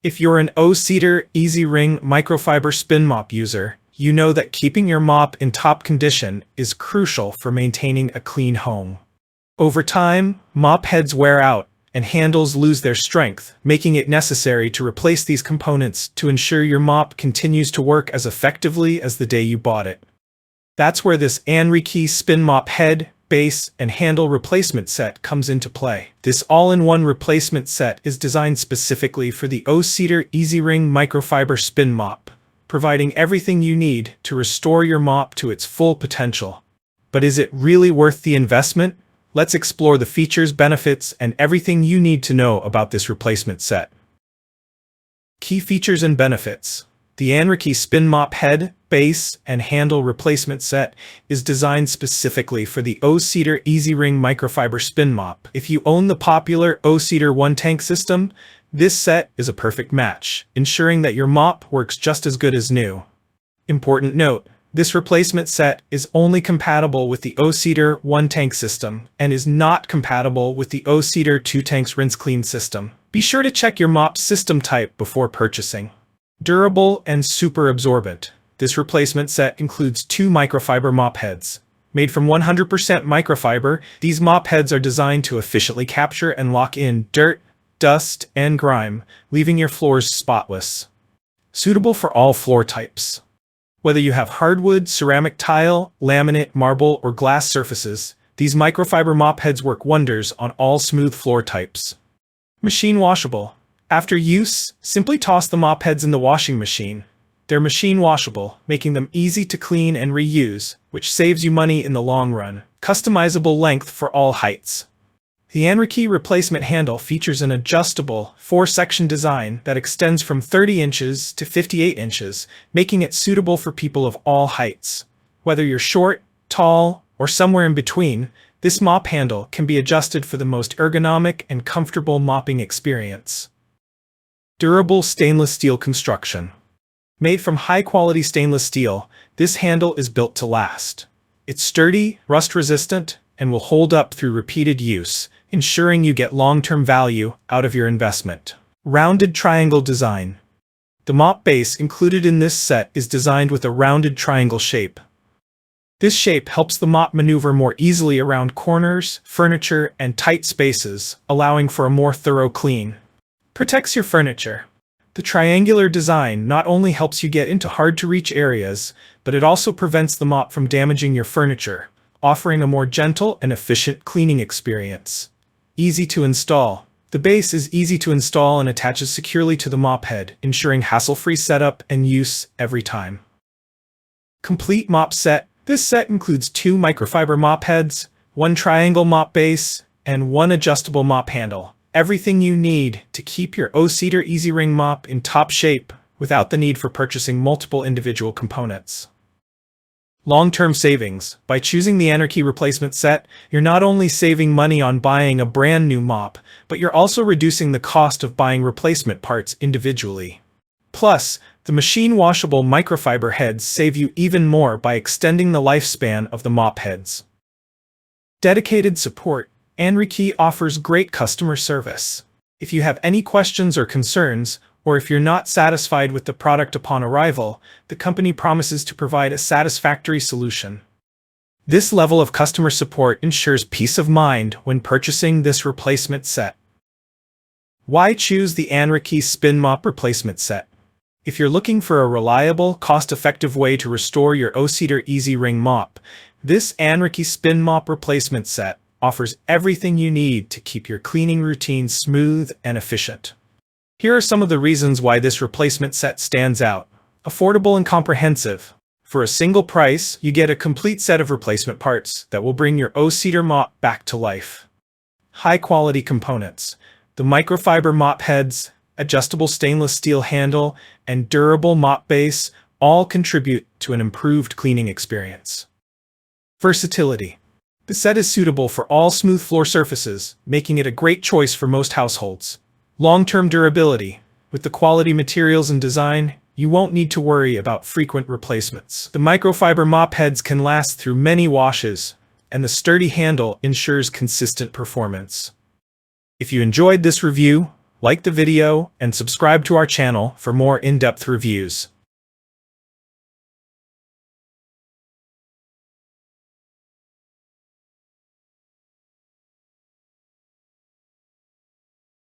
If you're an O-Cedar EasyWring Microfiber spin mop user, you know that keeping your mop in top condition is crucial for maintaining a clean home. Over time, mop heads wear out and handles lose their strength, making it necessary to replace these components to ensure your mop continues to work as effectively as the day you bought it. That's where this Anrekeyh spin mop head, base, and handle replacement set comes into play. This all-in-one replacement set is designed specifically for the O-Cedar EasyWring Microfiber spin mop, providing everything you need to restore your mop to its full potential. But is it really worth the investment? Let's explore the features, benefits, and everything you need to know about this replacement set. Key features and benefits. The Anrekeyh spin mop head, base, and handle replacement set is designed specifically for the O-Cedar EasyWring Microfiber spin mop. If you own the popular O-Cedar one-tank system, this set is a perfect match, ensuring that your mop works just as good as new. Important note: this replacement set is only compatible with the O-Cedar one-tank system and is not compatible with the O-Cedar two-tanks rinse-clean system. Be sure to check your mop system type before purchasing. Durable and super absorbent. This replacement set includes 2 microfiber mop heads. Made from 100% microfiber, these mop heads are designed to efficiently capture and lock in dirt, dust, and grime, leaving your floors spotless. Suitable for all floor types. Whether you have hardwood, ceramic tile, laminate, marble, or glass surfaces, these microfiber mop heads work wonders on all smooth floor types. Machine washable. After use, simply toss the mop heads in the washing machine. They're machine washable, making them easy to clean and reuse, which saves you money in the long run. Customizable length for all heights. The Anrekeyh replacement handle features an adjustable 4-section design that extends from 30 inches to 58 inches, making it suitable for people of all heights. Whether you're short, tall, or somewhere in between, this mop handle can be adjusted for the most ergonomic and comfortable mopping experience. Durable stainless steel construction. Made from high-quality stainless steel, this handle is built to last. It's sturdy, rust-resistant, and will hold up through repeated use, ensuring you get long-term value out of your investment. Rounded triangle design. The mop base included in this set is designed with a rounded triangle shape. This shape helps the mop maneuver more easily around corners, furniture, and tight spaces, allowing for a more thorough clean. Protects your furniture. The triangular design not only helps you get into hard-to-reach areas, but it also prevents the mop from damaging your furniture, offering a more gentle and efficient cleaning experience. Easy to install. The base is easy to install and attaches securely to the mop head, ensuring hassle-free setup and use every time. Complete mop set. This set includes 2 microfiber mop heads, 1 triangle mop base, and 1 adjustable mop handle. Everything you need to keep your O-Cedar EasyWring mop in top shape without the need for purchasing multiple individual components. Long-term savings. By choosing the Anrekeyh replacement set, you're not only saving money on buying a brand new mop, but you're also reducing the cost of buying replacement parts individually. Plus, the machine washable microfiber heads save you even more by extending the lifespan of the mop heads. Dedicated support. Anrekeyh offers great customer service. If you have any questions or concerns, or if you're not satisfied with the product upon arrival, the company promises to provide a satisfactory solution. This level of customer support ensures peace of mind when purchasing this replacement set. Why choose the Anrekeyh spin mop replacement set? If you're looking for a reliable, cost-effective way to restore your O-Cedar EasyWring mop, this Anrekeyh spin mop replacement set offers everything you need to keep your cleaning routine smooth and efficient. Here are some of the reasons why this replacement set stands out. Affordable and comprehensive. For a single price, you get a complete set of replacement parts that will bring your O-Cedar mop back to life. High-quality components. The microfiber mop heads, adjustable stainless steel handle, and durable mop base all contribute to an improved cleaning experience. Versatility. The set is suitable for all smooth floor surfaces, making it a great choice for most households. Long-term durability. With the quality materials and design, you won't need to worry about frequent replacements. The microfiber mop heads can last through many washes, and the sturdy handle ensures consistent performance. If you enjoyed this review, Like the video and subscribe to our channel for more in-depth reviews.